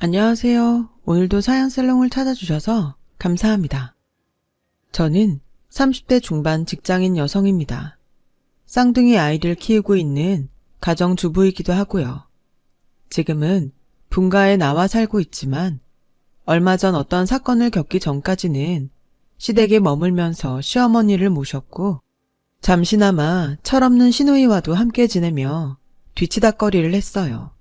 안녕하세요. 오늘도 사양살롱을 찾아주셔서 감사합니다. 저는 30대 중반 직장인 여성입니다. 쌍둥이 아이를 키우고 있는 가정주부이기도 하고요. 지금은 분가에 나와 살고 있지만 얼마 전 어떤 사건을 겪기 전까지는 시댁에 머물면서 시어머니를 모셨고 잠시나마 철없는 시누이와도 함께 지내며 뒤치다꺼리를 했어요.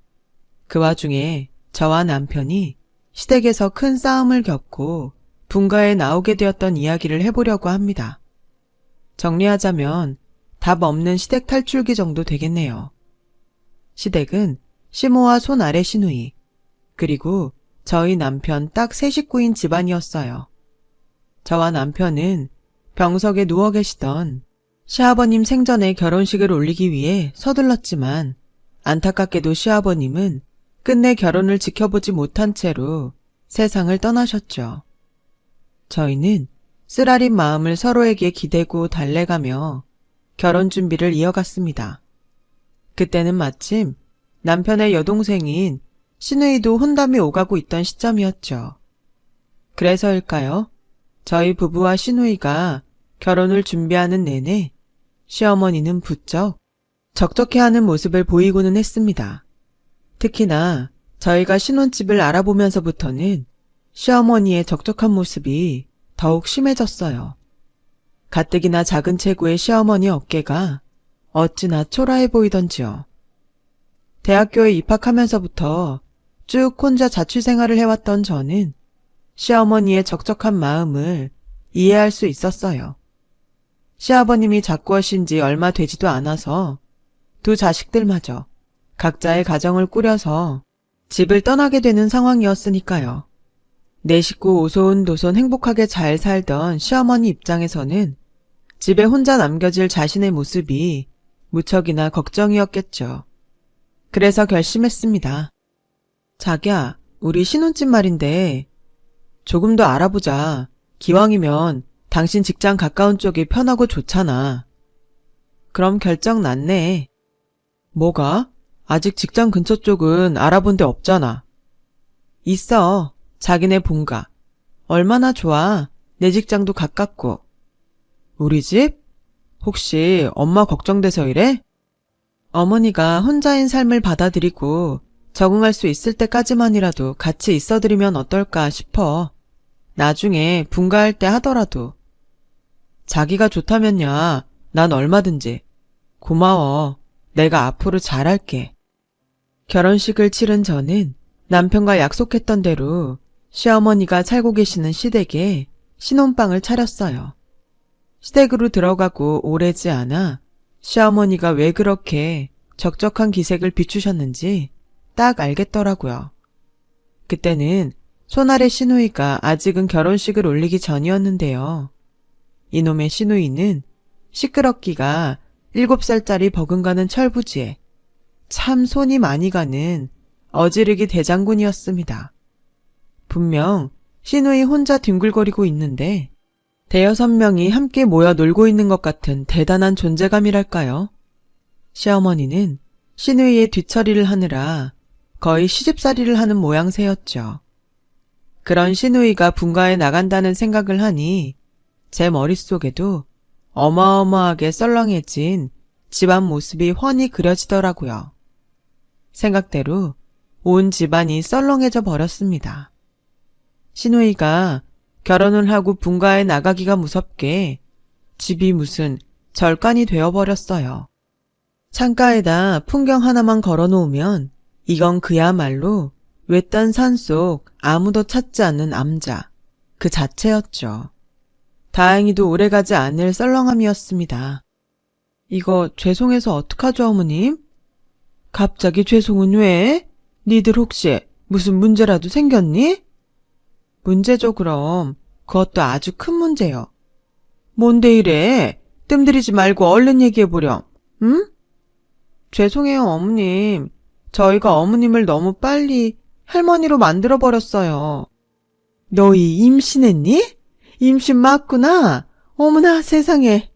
그 와중에 저와 남편이 시댁에서 큰 싸움을 겪고 분가에 나오게 되었던 이야기를 해보려고 합니다. 정리하자면 답 없는 시댁 탈출기 정도 되겠네요. 시댁은 시모와 손 아래 시누이, 그리고 저희 남편 딱 세 식구인 집안이었어요. 저와 남편은 병석에 누워 계시던 시아버님 생전에 결혼식을 올리기 위해 서둘렀지만 안타깝게도 시아버님은 끝내 결혼을 지켜보지 못한 채로 세상을 떠나셨죠. 저희는 쓰라린 마음을 서로에게 기대고 달래가며 결혼 준비를 이어갔습니다. 그때는 마침 남편의 여동생인 시누이도 혼담이 오가고 있던 시점이었죠. 그래서일까요? 저희 부부와 시누이가 결혼을 준비하는 내내 시어머니는 부쩍 적적해하는 모습을 보이고는 했습니다. 특히나 저희가 신혼집을 알아보면서부터는 시어머니의 적적한 모습이 더욱 심해졌어요. 가뜩이나 작은 체구의 시어머니 어깨가 어찌나 초라해 보이던지요. 대학교에 입학하면서부터 쭉 혼자 자취생활을 해왔던 저는 시어머니의 적적한 마음을 이해할 수 있었어요. 시아버님이 작고하신 지 얼마 되지도 않아서 두 자식들마저 각자의 가정을 꾸려서 집을 떠나게 되는 상황이었으니까요. 내 식구 오손도손 행복하게 잘 살던 시어머니 입장에서는 집에 혼자 남겨질 자신의 모습이 무척이나 걱정이었겠죠. 그래서 결심했습니다. 자기야, 우리 신혼집 말인데 조금 더 알아보자. 기왕이면 당신 직장 가까운 쪽이 편하고 좋잖아. 그럼 결정 났네. 뭐가? 아직 직장 근처 쪽은 알아본 데 없잖아. 있어. 자기네 본가. 얼마나 좋아. 내 직장도 가깝고. 우리 집? 혹시 엄마 걱정돼서 이래? 어머니가 혼자인 삶을 받아들이고 적응할 수 있을 때까지만이라도 같이 있어드리면 어떨까 싶어. 나중에 분가할 때 하더라도. 자기가 좋다면야 난 얼마든지. 고마워. 내가 앞으로 잘할게. 결혼식을 치른 저는 남편과 약속했던 대로 시어머니가 살고 계시는 시댁에 신혼방을 차렸어요. 시댁으로 들어가고 오래지 않아 시어머니가 왜 그렇게 적적한 기색을 비추셨는지 딱 알겠더라고요. 그때는 손아래 시누이가 아직은 결혼식을 올리기 전이었는데요. 이놈의 시누이는 시끄럽기가 7살짜리 버금가는 철부지에 참 손이 많이 가는 어지르기 대장군이었습니다. 분명 시누이 혼자 뒹굴거리고 있는데 5-6명이 함께 모여 놀고 있는 것 같은 대단한 존재감이랄까요. 시어머니는 시누이의 뒤처리를 하느라 거의 시집살이를 하는 모양새였죠. 그런 시누이가 분가에 나간다는 생각을 하니 제 머릿속에도 어마어마하게 썰렁해진 집안 모습이 훤히 그려지더라고요. 생각대로 온 집안이 썰렁해져 버렸습니다. 시누이가 결혼을 하고 분가에 나가기가 무섭게 집이 무슨 절간이 되어버렸어요. 창가에다 풍경 하나만 걸어놓으면 이건 그야말로 외딴 산속 아무도 찾지 않는 암자 그 자체였죠. 다행히도 오래가지 않을 썰렁함이었습니다. 이거 죄송해서 어떡하죠, 어머님? 갑자기 죄송은 왜? 니들 혹시 무슨 문제라도 생겼니? 문제죠, 그럼. 그것도 아주 큰 문제요. 뭔데 이래? 뜸들이지 말고 얼른 얘기해보렴. 응? 죄송해요, 어머님. 저희가 어머님을 너무 빨리 할머니로 만들어버렸어요. 너희 임신했니? 임신 맞구나. 어머나 세상에.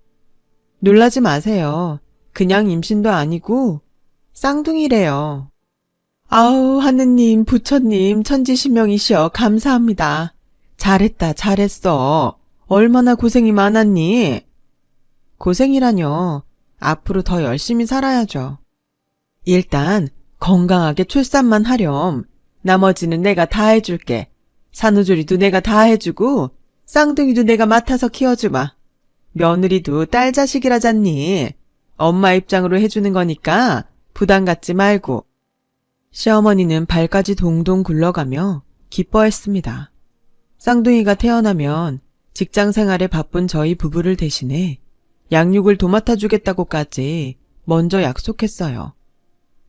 놀라지 마세요. 그냥 임신도 아니고 쌍둥이래요. 아우, 하느님, 부처님, 천지신명이시여, 감사합니다. 잘했다, 잘했어. 얼마나 고생이 많았니? 고생이라뇨. 앞으로 더 열심히 살아야죠. 일단 건강하게 출산만 하렴. 나머지는 내가 다 해줄게. 산후조리도 내가 다 해주고 쌍둥이도 내가 맡아서 키워주마. 며느리도 딸 자식이라잖니. 엄마 입장으로 해주는 거니까 부담 갖지 말고. 시어머니는 발까지 동동 굴러가며 기뻐했습니다. 쌍둥이가 태어나면 직장 생활에 바쁜 저희 부부를 대신해 양육을 도맡아 주겠다고까지 먼저 약속했어요.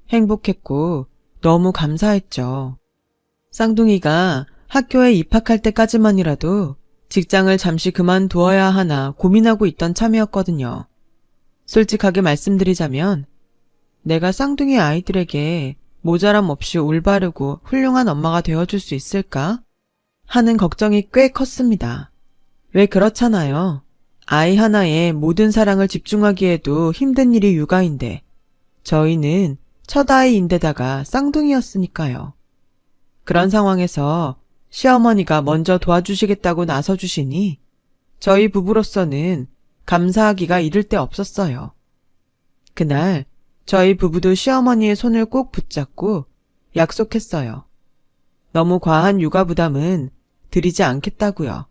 행복했고 너무 감사했죠. 쌍둥이가 학교에 입학할 때까지만이라도 직장을 잠시 그만두어야 하나 고민하고 있던 참이었거든요. 솔직하게 말씀드리자면 내가 쌍둥이 아이들에게 모자람 없이 올바르고 훌륭한 엄마가 되어줄 수 있을까? 하는 걱정이 꽤 컸습니다. 왜 그렇잖아요. 아이 하나에 모든 사랑을 집중하기에도 힘든 일이 육아인데 저희는 첫 아이인데다가 쌍둥이였으니까요. 그런 상황에서 시어머니가 먼저 도와주시겠다고 나서주시니 저희 부부로서는 감사하기가 이를 데 없었어요. 그날 저희 부부도 시어머니의 손을 꼭 붙잡고 약속했어요. 너무 과한 육아 부담은 드리지 않겠다고요.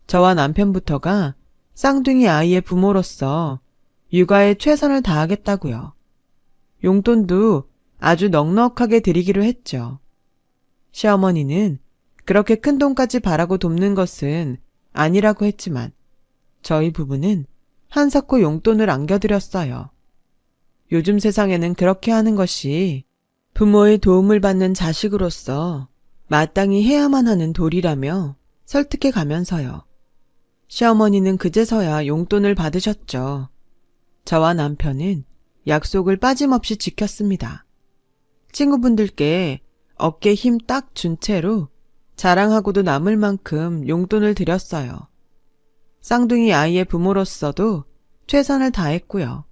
저와 남편부터가 쌍둥이 아이의 부모로서 육아에 최선을 다하겠다고요. 용돈도 아주 넉넉하게 드리기로 했죠. 시어머니는 그렇게 큰 돈까지 바라고 돕는 것은 아니라고 했지만 저희 부부는 한사코 용돈을 안겨드렸어요. 요즘 세상에는 그렇게 하는 것이 부모의 도움을 받는 자식으로서 마땅히 해야만 하는 도리라며 설득해 가면서요. 시어머니는 그제서야 용돈을 받으셨죠. 저와 남편은 약속을 빠짐없이 지켰습니다. 친구분들께 어깨 힘 딱 준 채로 자랑하고도 남을 만큼 용돈을 드렸어요. 쌍둥이 아이의 부모로서도 최선을 다했고요.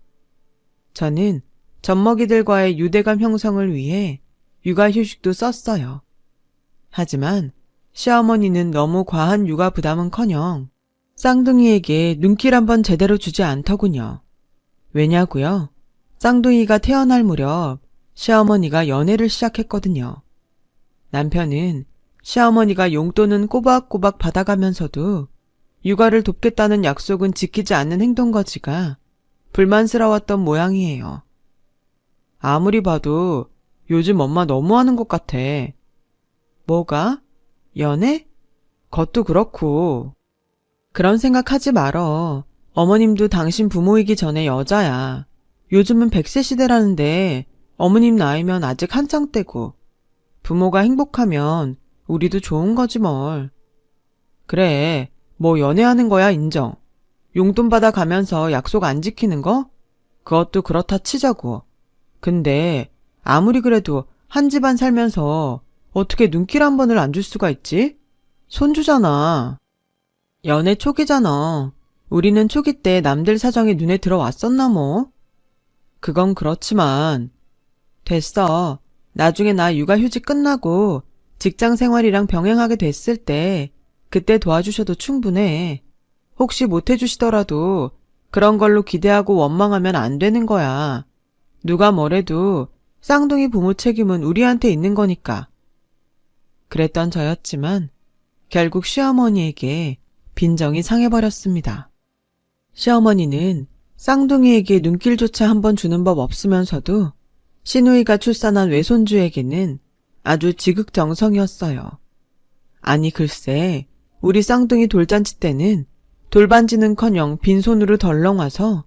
저는 젖먹이들과의 유대감 형성을 위해 육아휴식도 썼어요. 하지만 시어머니는 너무 과한 육아 부담은커녕 쌍둥이에게 눈길 한번 제대로 주지 않더군요. 왜냐고요? 쌍둥이가 태어날 무렵 시어머니가 연애를 시작했거든요. 남편은 시어머니가 용돈은 꼬박꼬박 받아가면서도 육아를 돕겠다는 약속은 지키지 않는 행동거지가 불만스러웠던 모양이에요. 아무리 봐도 요즘 엄마 너무하는 것 같아. 뭐가? 연애? 그것도 그렇고. 그런 생각하지 말어. 어머님도 당신 부모이기 전에 여자야. 요즘은 100세 시대라는데 어머님 나이면 아직 한창 때고. 부모가 행복하면 우리도 좋은 거지 뭘. 그래, 뭐 연애하는 거야 인정. 용돈 받아가면서 약속 안 지키는 거? 그것도 그렇다 치자고. 근데 아무리 그래도 한 집안 살면서 어떻게 눈길 한 번을 안 줄 수가 있지? 손주잖아. 연애 초기잖아. 우리는 초기 때 남들 사정이 눈에 들어왔었나 뭐? 그건 그렇지만. 됐어. 나중에 나 육아휴직 끝나고 직장 생활이랑 병행하게 됐을 때 그때 도와주셔도 충분해. 혹시 못해주시더라도 그런 걸로 기대하고 원망하면 안 되는 거야. 누가 뭐래도 쌍둥이 부모 책임은 우리한테 있는 거니까. 그랬던 저였지만 결국 시어머니에게 빈정이 상해버렸습니다. 시어머니는 쌍둥이에게 눈길조차 한번 주는 법 없으면서도 시누이가 출산한 외손주에게는 아주 지극정성이었어요. 아니 글쎄 우리 쌍둥이 돌잔치 때는 돌반지는커녕 빈손으로 덜렁 와서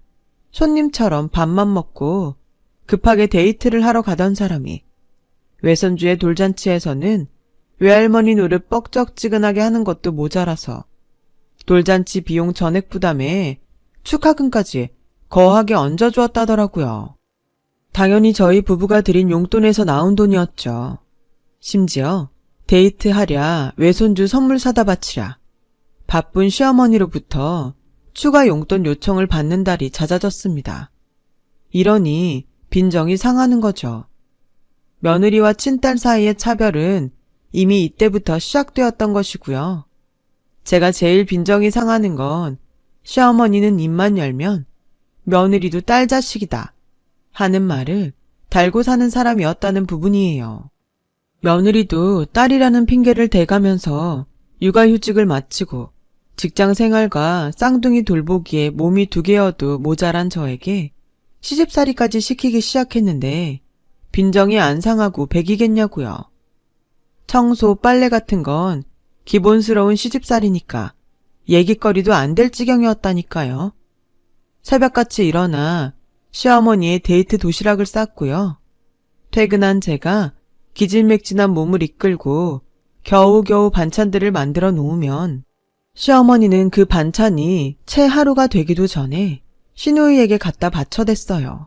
손님처럼 밥만 먹고 급하게 데이트를 하러 가던 사람이 외손주의 돌잔치에서는 외할머니 노릇 뻑적지근하게 하는 것도 모자라서 돌잔치 비용 전액 부담에 축하금까지 거하게 얹어주었다더라고요. 당연히 저희 부부가 드린 용돈에서 나온 돈이었죠. 심지어 데이트하랴 외손주 선물 사다 바치랴 바쁜 시어머니로부터 추가 용돈 요청을 받는 달이 잦아졌습니다. 이러니 빈정이 상하는 거죠. 며느리와 친딸 사이의 차별은 이미 이때부터 시작되었던 것이고요. 제가 제일 빈정이 상하는 건 시어머니는 입만 열면 며느리도 딸 자식이다 하는 말을 달고 사는 사람이었다는 부분이에요. 며느리도 딸이라는 핑계를 대가면서 육아휴직을 마치고 직장 생활과 쌍둥이 돌보기에 몸이 2개여도 모자란 저에게 시집살이까지 시키기 시작했는데 빈정이 안 상하고 백이겠냐고요. 청소, 빨래 같은 건 기본스러운 시집살이니까 얘기거리도 안 될 지경이었다니까요. 새벽같이 일어나 시어머니의 데이트 도시락을 쌌고요. 퇴근한 제가 기질맥진한 몸을 이끌고 겨우겨우 반찬들을 만들어 놓으면 시어머니는 그 반찬이 채 하루가 되기도 전에 시누이에게 갖다 바쳐댔어요.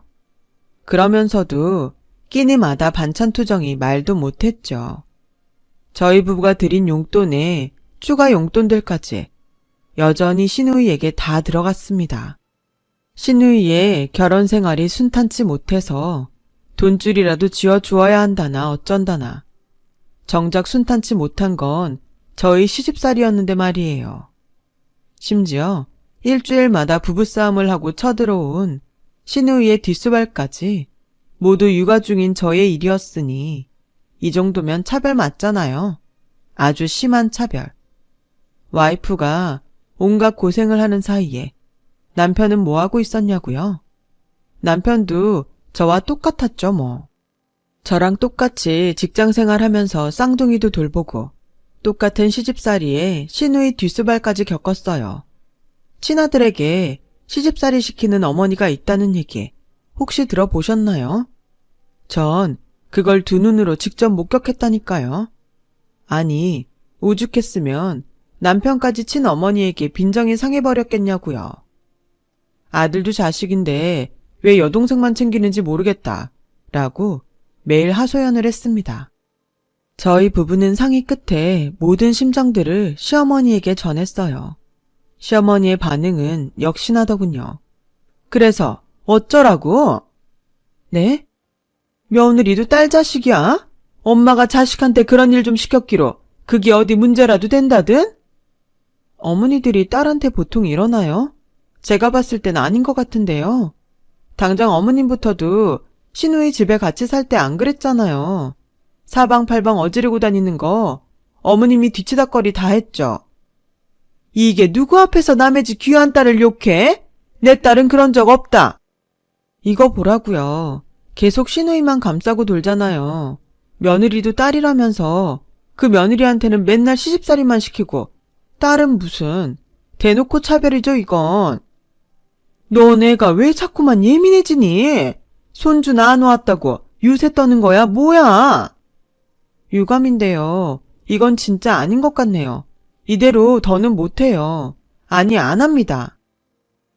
그러면서도 끼니마다 반찬 투정이 말도 못했죠. 저희 부부가 드린 용돈에 추가 용돈들까지 여전히 시누이에게 다 들어갔습니다. 시누이의 결혼 생활이 순탄치 못해서 돈줄이라도 쥐어주어야 한다나 어쩐다나. 정작 순탄치 못한 건 저희 시집살이였는데 말이에요. 심지어 일주일마다 부부싸움을 하고 쳐들어온 시누이의 뒷수발까지 모두 육아 중인 저의 일이었으니 이 정도면 차별 맞잖아요. 아주 심한 차별. 와이프가 온갖 고생을 하는 사이에 남편은 뭐하고 있었냐고요? 남편도 저와 똑같았죠 뭐. 저랑 똑같이 직장생활 하면서 쌍둥이도 돌보고 똑같은 시집살이에 시누이 뒷수발까지 겪었어요. 친아들에게 시집살이 시키는 어머니가 있다는 얘기 혹시 들어보셨나요? 전 그걸 두 눈으로 직접 목격했다니까요. 아니, 오죽했으면 남편까지 친어머니에게 빈정이 상해버렸겠냐고요. 아들도 자식인데 왜 여동생만 챙기는지 모르겠다 라고 매일 하소연을 했습니다. 저희 부부는 상의 끝에 모든 심정들을 시어머니에게 전했어요. 시어머니의 반응은 역시나더군요. 그래서 어쩌라고? 네? 며느리도 딸 자식이야? 엄마가 자식한테 그런 일 좀 시켰기로 그게 어디 문제라도 된다든? 어머니들이 딸한테 보통 이러나요? 제가 봤을 땐 아닌 것 같은데요. 당장 어머님부터도 시누이 집에 같이 살 때 안 그랬잖아요. 사방팔방 어지르고 다니는 거 어머님이 뒤치다꺼리 다 했죠. 이게 누구 앞에서 남의 집 귀한 딸을 욕해? 내 딸은 그런 적 없다. 이거 보라고요. 계속 시누이만 감싸고 돌잖아요. 며느리도 딸이라면서 그 며느리한테는 맨날 시집살이만 시키고 딸은 무슨 대놓고 차별이죠 이건. 너네가 왜 자꾸만 예민해지니? 손주 낳아놓았다고 유세 떠는 거야 뭐야? 유감인데요. 이건 진짜 아닌 것 같네요. 이대로 더는 못해요. 아니 안 합니다.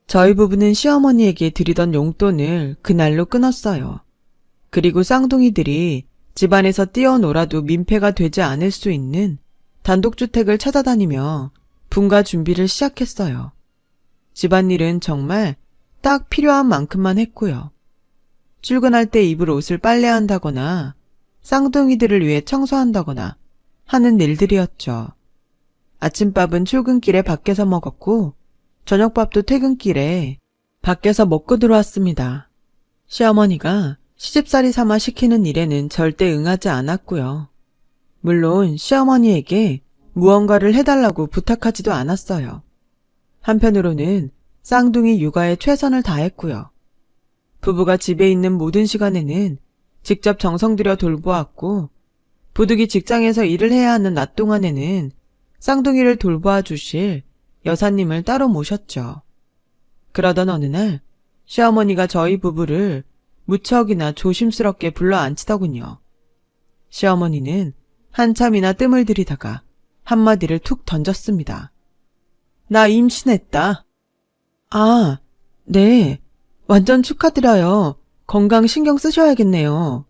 저희 부부는 시어머니에게 드리던 용돈을 그날로 끊었어요. 그리고 쌍둥이들이 집안에서 뛰어놀아도 민폐가 되지 않을 수 있는 단독주택을 찾아다니며 분가 준비를 시작했어요. 집안일은 정말 딱 필요한 만큼만 했고요. 출근할 때 입을 옷을 빨래한다거나 쌍둥이들을 위해 청소한다거나 하는 일들이었죠. 아침밥은 출근길에 밖에서 먹었고 저녁밥도 퇴근길에 밖에서 먹고 들어왔습니다. 시어머니가 시집살이 삼아 시키는 일에는 절대 응하지 않았고요. 물론 시어머니에게 무언가를 해달라고 부탁하지도 않았어요. 한편으로는 쌍둥이 육아에 최선을 다했고요. 부부가 집에 있는 모든 시간에는 직접 정성 들여 돌보았고 부득이 직장에서 일을 해야 하는 낮 동안에는 쌍둥이를 돌보아 주실 여사님을 따로 모셨죠. 그러던 어느 날 시어머니가 저희 부부를 무척이나 조심스럽게 불러 앉히더군요. 시어머니는 한참이나 뜸을 들이다가 한마디를 툭 던졌습니다. 나 임신했다. 아, 네. 완전 축하드려요. 건강 신경 쓰셔야겠네요.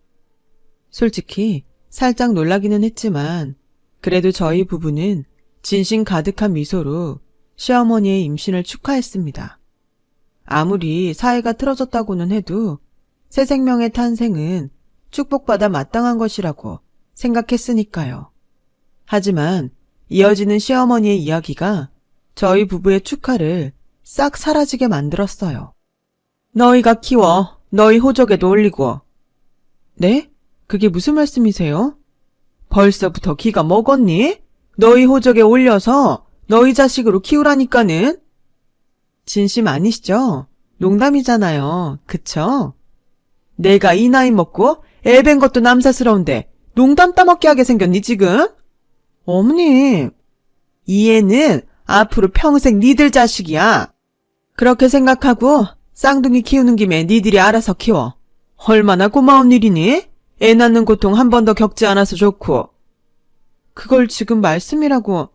솔직히 살짝 놀라기는 했지만 그래도 저희 부부는 진심 가득한 미소로 시어머니의 임신을 축하했습니다. 아무리 사이가 틀어졌다고는 해도 새 생명의 탄생은 축복받아 마땅한 것이라고 생각했으니까요. 하지만 이어지는 시어머니의 이야기가 저희 부부의 축하를 싹 사라지게 만들었어요. 너희가 키워 너희 호적에도 올리고. 네? 그게 무슨 말씀이세요? 벌써부터 기가 먹었니? 너희 호적에 올려서 너희 자식으로 키우라니까는. 진심 아니시죠? 농담이잖아요. 그쵸? 내가 이 나이 먹고 애 뵌 것도 남사스러운데 농담 따먹게 하게 생겼니 지금? 어머님, 이 애는 앞으로 평생 니들 자식이야. 그렇게 생각하고 쌍둥이 키우는 김에 니들이 알아서 키워. 얼마나 고마운 일이니? 애 낳는 고통 한 번 더 겪지 않아서 좋고. 그걸 지금 말씀이라고.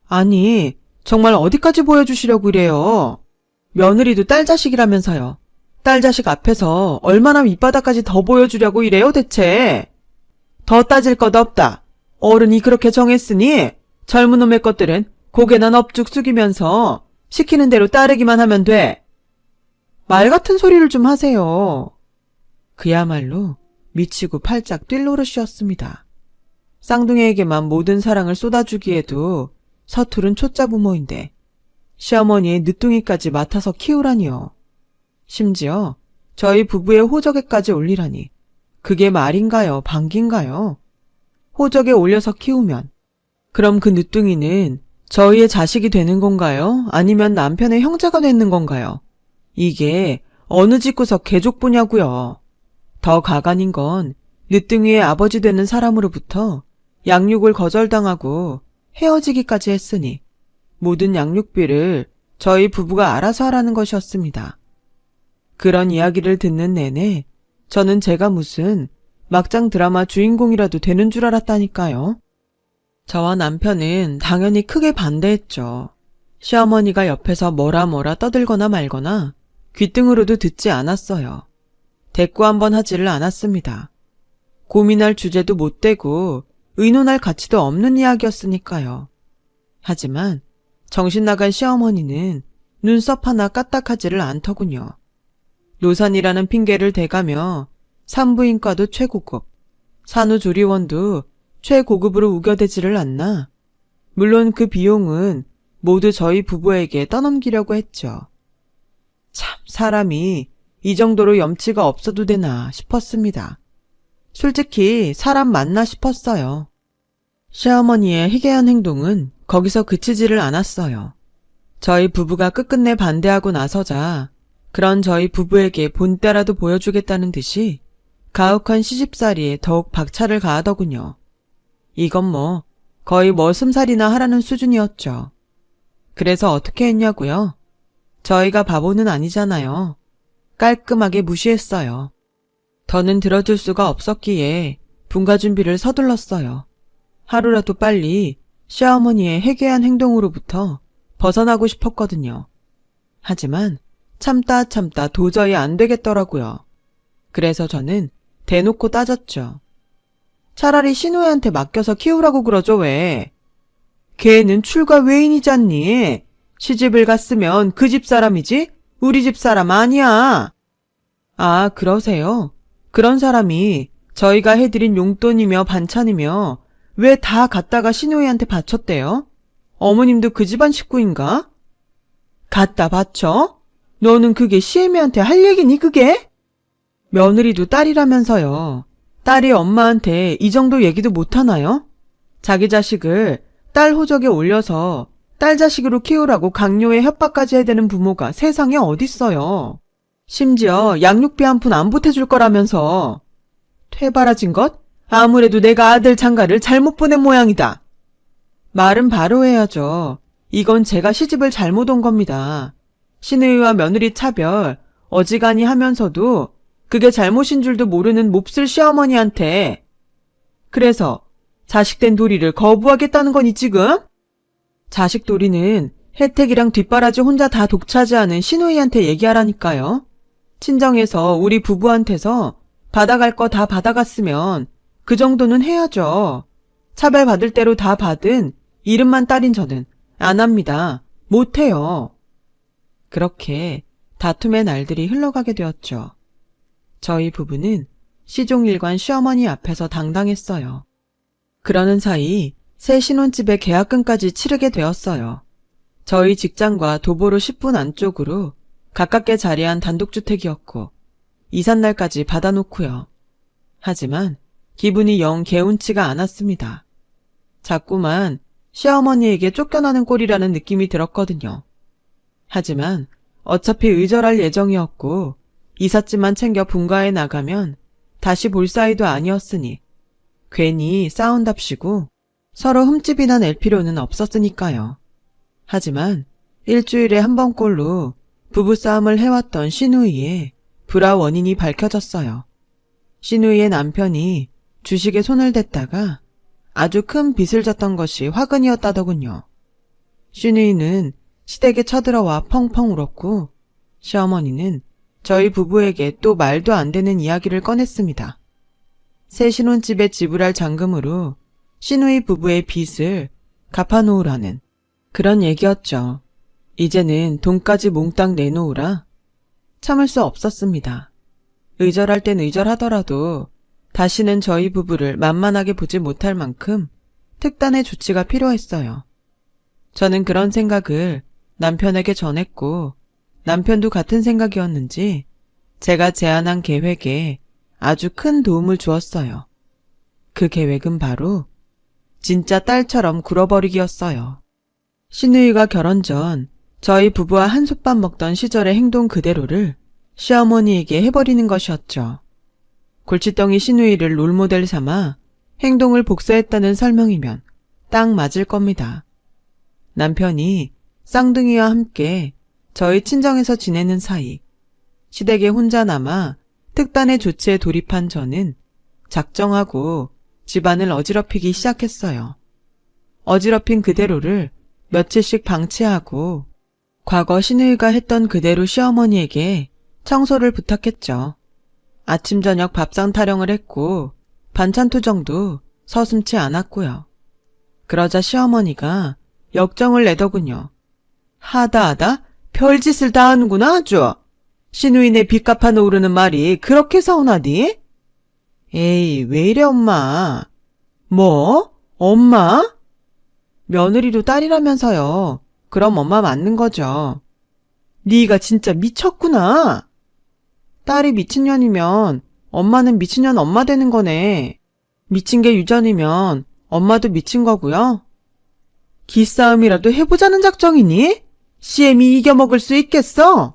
아니, 정말 어디까지 보여주시려고 이래요. 며느리도 딸 자식이라면서요. 딸 자식 앞에서 얼마나 밑바닥까지 더 보여주려고 이래요 대체. 더 따질 것 없다. 어른이 그렇게 정했으니 젊은 놈의 것들은 고개나 넙죽 숙이면서 시키는 대로 따르기만 하면 돼. 말 같은 소리를 좀 하세요. 그야말로 미치고 팔짝 뛸 노릇이었습니다. 쌍둥이에게만 모든 사랑을 쏟아주기에도 서투른 초짜 부모인데 시어머니의 늦둥이까지 맡아서 키우라니요. 심지어 저희 부부의 호적에까지 올리라니 그게 말인가요? 방귀인가요? 호적에 올려서 키우면 그럼 그 늦둥이는 저희의 자식이 되는 건가요? 아니면 남편의 형제가 되는 건가요? 이게 어느 집구석 개족보냐고요. 더 가관인 건 늦둥이의 아버지 되는 사람으로부터 양육을 거절당하고 헤어지기까지 했으니 모든 양육비를 저희 부부가 알아서 하라는 것이었습니다. 그런 이야기를 듣는 내내 저는 제가 무슨 막장 드라마 주인공이라도 되는 줄 알았다니까요. 저와 남편은 당연히 크게 반대했죠. 시어머니가 옆에서 뭐라 떠들거나 말거나 귓등으로도 듣지 않았어요. 대꾸 한번 하지를 않았습니다. 고민할 주제도 못 되고 의논할 가치도 없는 이야기였으니까요. 하지만 정신 나간 시어머니는 눈썹 하나 까딱하지를 않더군요. 노산이라는 핑계를 대가며 산부인과도 최고급, 산후조리원도 최고급으로 우겨대지를 않나. 물론 그 비용은 모두 저희 부부에게 떠넘기려고 했죠. 참 사람이 이 정도로 염치가 없어도 되나 싶었습니다. 솔직히 사람 맞나 싶었어요. 시어머니의 희괴한 행동은 거기서 그치지를 않았어요. 저희 부부가 끝끝내 반대하고 나서자 그런 저희 부부에게 본때라도 보여주겠다는 듯이 가혹한 시집살이에 더욱 박차를 가하더군요. 이건 뭐 거의 머슴살이나 하라는 수준이었죠. 그래서 어떻게 했냐고요? 저희가 바보는 아니잖아요. 깔끔하게 무시했어요. 더는 들어줄 수가 없었기에 분가 준비를 서둘렀어요. 하루라도 빨리 시어머니의 해괴한 행동으로부터 벗어나고 싶었거든요. 하지만 참다 도저히 안 되겠더라고요. 그래서 저는 대놓고 따졌죠. 차라리 신우이한테 맡겨서 키우라고 그러죠 왜? 걔는 출가 외인이잖니. 시집을 갔으면 그 집 사람이지 우리 집 사람 아니야. 아 그러세요? 그런 사람이 저희가 해드린 용돈이며 반찬이며 왜 다 갖다가 시누이한테 바쳤대요? 어머님도 그 집안 식구인가? 갖다 바쳐? 너는 그게 시애미한테 할 얘기니 그게? 며느리도 딸이라면서요. 딸이 엄마한테 이 정도 얘기도 못하나요? 자기 자식을 딸 호적에 올려서 딸 자식으로 키우라고 강요에 협박까지 해대는 부모가 세상에 어딨어요. 심지어 양육비 한 푼 안 보태줄 거라면서. 퇴바라진 것? 아무래도 내가 아들 장가를 잘못 보낸 모양이다. 말은 바로 해야죠. 이건 제가 시집을 잘못 온 겁니다. 시누이와 며느리 차별 어지간히 하면서도 그게 잘못인 줄도 모르는 몹쓸 시어머니한테. 그래서 자식된 도리를 거부하겠다는 거니 지금? 자식 도리는 혜택이랑 뒷바라지 혼자 다 독차지하는 시누이한테 얘기하라니까요. 친정에서 우리 부부한테서 받아갈 거 다 받아갔으면 그 정도는 해야죠. 차별받을 대로 다 받은 이름만 딸인 저는 안 합니다. 못해요. 그렇게 다툼의 날들이 흘러가게 되었죠. 저희 부부는 시종일관 시어머니 앞에서 당당했어요. 그러는 사이 새 신혼집의 계약금까지 치르게 되었어요. 저희 직장과 도보로 10분 안쪽으로 가깝게 자리한 단독주택이었고 이삿날까지 받아놓고요. 하지만 기분이 영 개운치가 않았습니다. 자꾸만 시어머니에게 쫓겨나는 꼴이라는 느낌이 들었거든요. 하지만 어차피 의절할 예정이었고 이삿짐만 챙겨 분가에 나가면 다시 볼 사이도 아니었으니 괜히 싸운답시고 서로 흠집이나 낼 필요는 없었으니까요. 하지만 일주일에 한 번꼴로 부부싸움을 해왔던 시누이의 불화 원인이 밝혀졌어요. 시누이의 남편이 주식에 손을 댔다가 아주 큰 빚을 졌던 것이 화근이었다더군요. 시누이는 시댁에 쳐들어와 펑펑 울었고 시어머니는 저희 부부에게 또 말도 안 되는 이야기를 꺼냈습니다. 새 신혼집에 지불할 잔금으로 시누이 부부의 빚을 갚아놓으라는 그런 얘기였죠. 이제는 돈까지 몽땅 내놓으라. 참을 수 없었습니다. 의절할 땐 의절하더라도 다시는 저희 부부를 만만하게 보지 못할 만큼 특단의 조치가 필요했어요. 저는 그런 생각을 남편에게 전했고 남편도 같은 생각이었는지 제가 제안한 계획에 아주 큰 도움을 주었어요. 그 계획은 바로 진짜 딸처럼 굴어버리기였어요. 시누이가 결혼 전 저희 부부와 한솥밥 먹던 시절의 행동 그대로를 시어머니에게 해버리는 것이었죠. 골칫덩이 시누이를 롤모델 삼아 행동을 복사했다는 설명이면 딱 맞을 겁니다. 남편이 쌍둥이와 함께 저희 친정에서 지내는 사이 시댁에 혼자 남아 특단의 조치에 돌입한 저는 작정하고 집안을 어지럽히기 시작했어요. 어지럽힌 그대로를 며칠씩 방치하고 과거 시누이가 했던 그대로 시어머니에게 청소를 부탁했죠. 아침 저녁 밥상 타령을 했고 반찬 투정도 서슴지 않았고요. 그러자 시어머니가 역정을 내더군요. 하다 별짓을 다 하는구나 아주. 시누이네 빚 갚아놓으려는 말이 그렇게 서운하디? 에이 왜 이래 엄마. 뭐? 엄마? 며느리도 딸이라면서요. 그럼 엄마 맞는 거죠. 네가 진짜 미쳤구나. 딸이 미친년이면 엄마는 미친년 엄마 되는 거네. 미친 게 유전이면 엄마도 미친 거고요. 기싸움이라도 해보자는 작정이니? CM이 이겨먹을 수 있겠어?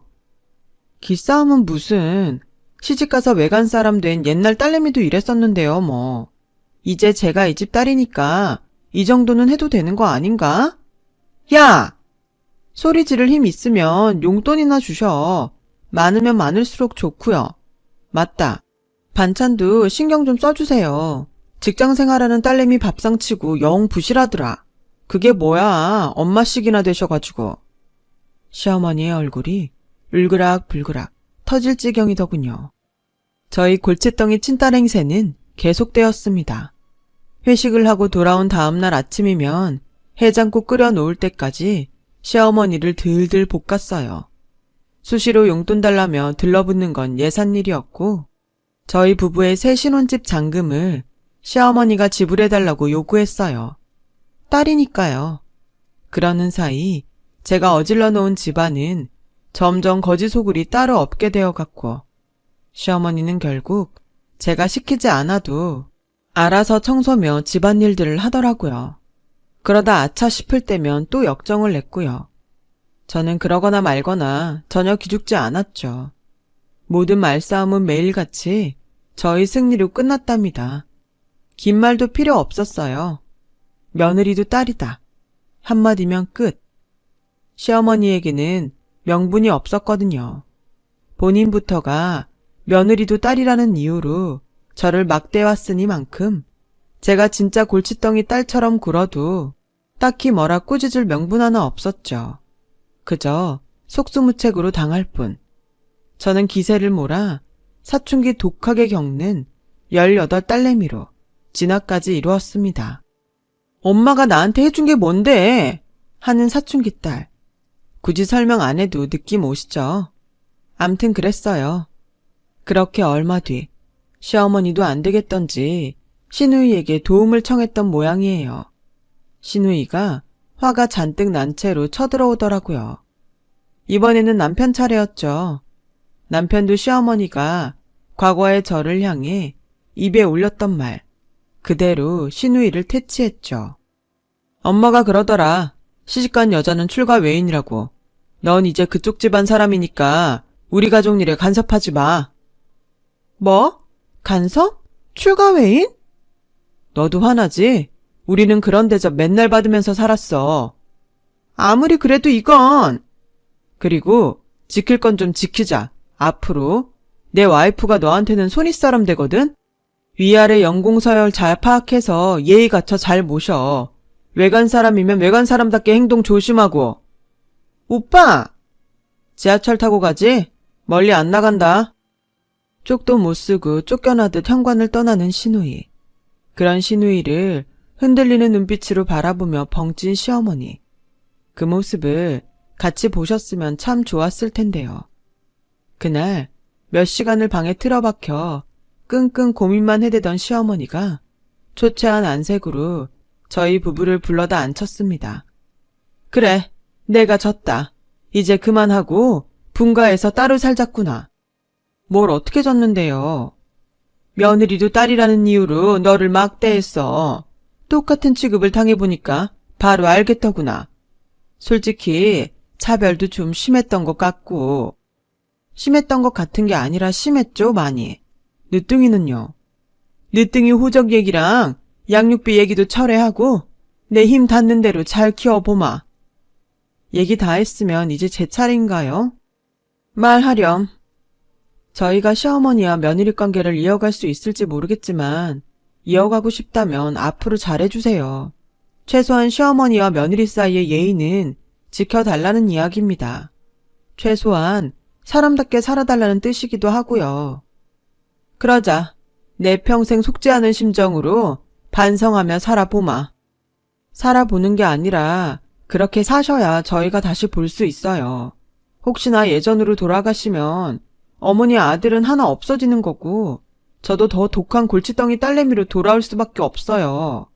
기싸움은 무슨. 시집가서 외간 사람 된 옛날 딸내미도 이랬었는데요 뭐. 이제 제가 이 집 딸이니까 이 정도는 해도 되는 거 아닌가? 야! 소리 지를 힘 있으면 용돈이나 주셔. 많으면 많을수록 좋고요. 맞다. 반찬도 신경 좀 써주세요. 직장 생활하는 딸내미 밥상치고 영 부실하더라. 그게 뭐야. 엄마씩이나 되셔가지고. 시어머니의 얼굴이 울그락불그락 터질 지경이더군요. 저희 골칫덩이 친딸 행세는 계속되었습니다. 회식을 하고 돌아온 다음날 아침이면 해장국 끓여 놓을 때까지 시어머니를 들들 볶았어요. 수시로 용돈 달라며 들러붙는 건 예산일이었고 저희 부부의 새 신혼집 잔금을 시어머니가 지불해달라고 요구했어요. 딸이니까요. 그러는 사이 제가 어질러 놓은 집안은 점점 거지소굴이 따로 없게 되어갔고 시어머니는 결국 제가 시키지 않아도 알아서 청소며 집안일들을 하더라고요. 그러다 아차 싶을 때면 또 역정을 냈고요. 저는 그러거나 말거나 전혀 기죽지 않았죠. 모든 말싸움은 매일같이 저희 승리로 끝났답니다. 긴 말도 필요 없었어요. 며느리도 딸이다. 한마디면 끝. 시어머니에게는 명분이 없었거든요. 본인부터가 며느리도 딸이라는 이유로 저를 막대왔으니만큼 제가 진짜 골칫덩이 딸처럼 굴어도 딱히 뭐라 꾸짖을 명분 하나 없었죠. 그저 속수무책으로 당할 뿐. 저는 기세를 몰아 사춘기 독하게 겪는 18딸내미로 진화까지 이루었습니다. 엄마가 나한테 해준 게 뭔데? 하는 사춘기 딸. 굳이 설명 안 해도 느낌 오시죠? 암튼 그랬어요. 그렇게 얼마 뒤 시어머니도 안 되겠던지 신우이에게 도움을 청했던 모양이에요. 신우이가 화가 잔뜩 난 채로 쳐들어오더라고요. 이번에는 남편 차례였죠. 남편도 시어머니가 과거의 저를 향해 입에 올렸던 말 그대로 신우이를 퇴치했죠. 엄마가 그러더라. 시집간 여자는 출가 외인이라고. 넌 이제 그쪽 집안 사람이니까 우리 가족 일에 간섭하지 마. 뭐? 간섭? 출가 외인? 너도 화나지? 우리는 그런 대접 맨날 받으면서 살았어. 아무리 그래도 이건. 그리고 지킬 건 좀 지키자. 앞으로 내 와이프가 너한테는 손윗사람 되거든? 위아래 연공서열 잘 파악해서 예의 갖춰 잘 모셔. 외간 사람이면 외간 사람답게 행동 조심하고. 오빠! 지하철 타고 가지? 멀리 안 나간다. 쪽도 못 쓰고 쫓겨나듯 현관을 떠나는 신우이. 그런 신우이를 흔들리는 눈빛으로 바라보며 벙찐 시어머니. 그 모습을 같이 보셨으면 참 좋았을 텐데요. 그날 몇 시간을 방에 틀어박혀 끙끙 고민만 해대던 시어머니가 초췌한 안색으로 저희 부부를 불러다 앉혔습니다. 그래, 내가 졌다. 이제 그만하고 분가해서 따로 살자꾸나. 뭘 어떻게 졌는데요? 며느리도 딸이라는 이유로 너를 막대했어. 똑같은 취급을 당해보니까 바로 알겠더구나. 솔직히 차별도 좀 심했던 것 같고. 심했던 것 같은 게 아니라 심했죠, 많이. 늦둥이는요. 늦둥이 호적 얘기랑 양육비 얘기도 철회하고 내 힘 닿는 대로 잘 키워보마. 얘기 다 했으면 이제 제 차례인가요? 말하렴. 저희가 시어머니와 며느리 관계를 이어갈 수 있을지 모르겠지만 이어가고 싶다면 앞으로 잘해주세요. 최소한 시어머니와 며느리 사이의 예의는 지켜달라는 이야기입니다. 최소한 사람답게 살아달라는 뜻이기도 하고요. 그러자 내 평생 속지 않은 심정으로 반성하며 살아보마. 살아보는 게 아니라 그렇게 사셔야 저희가 다시 볼 수 있어요. 혹시나 예전으로 돌아가시면 어머니 아들은 하나 없어지는 거고 저도 더 독한 골칫덩이 딸내미로 돌아올 수밖에 없어요.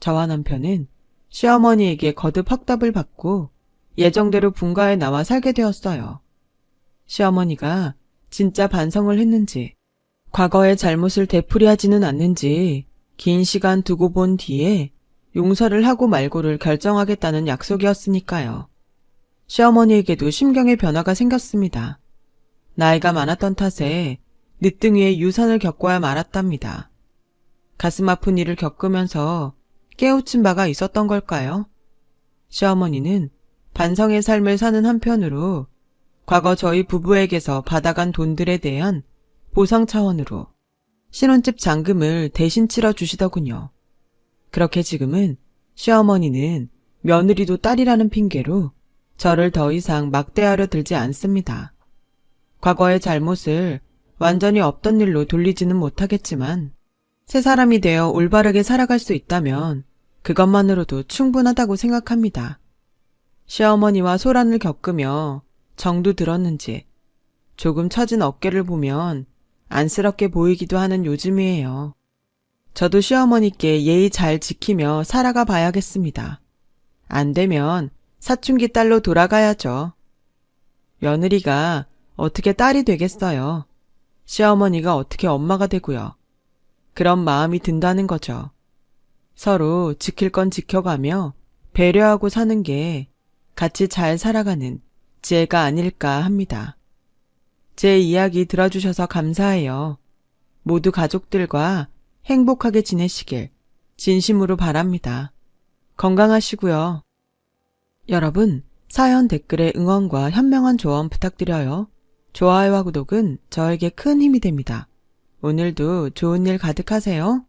저와 남편은 시어머니에게 거듭 확답을 받고 예정대로 분가에 나와 살게 되었어요. 시어머니가 진짜 반성을 했는지 과거의 잘못을 되풀이하지는 않는지 긴 시간 두고 본 뒤에 용서를 하고 말고를 결정하겠다는 약속이었으니까요. 시어머니에게도 심경의 변화가 생겼습니다. 나이가 많았던 탓에 늦둥이의 유산을 겪어야 말았답니다. 가슴 아픈 일을 겪으면서 깨우친 바가 있었던 걸까요? 시어머니는 반성의 삶을 사는 한편으로 과거 저희 부부에게서 받아간 돈들에 대한 보상 차원으로 신혼집 잔금을 대신 치러주시더군요. 그렇게 지금은 시어머니는 며느리도 딸이라는 핑계로 저를 더 이상 막대하려 들지 않습니다. 과거의 잘못을 완전히 없던 일로 돌리지는 못하겠지만 새 사람이 되어 올바르게 살아갈 수 있다면 그것만으로도 충분하다고 생각합니다. 시어머니와 소란을 겪으며 정도 들었는지 조금 처진 어깨를 보면 안쓰럽게 보이기도 하는 요즘이에요. 저도 시어머니께 예의 잘 지키며 살아가 봐야겠습니다. 안 되면 사춘기 딸로 돌아가야죠. 며느리가 어떻게 딸이 되겠어요. 시어머니가 어떻게 엄마가 되고요. 그런 마음이 든다는 거죠. 서로 지킬 건 지켜가며 배려하고 사는 게 같이 잘 살아가는 지혜가 아닐까 합니다. 제 이야기 들어주셔서 감사해요. 모두 가족들과 행복하게 지내시길 진심으로 바랍니다. 건강하시고요. 여러분, 사연 댓글에 응원과 현명한 조언 부탁드려요. 좋아요와 구독은 저에게 큰 힘이 됩니다. 오늘도 좋은 일 가득하세요.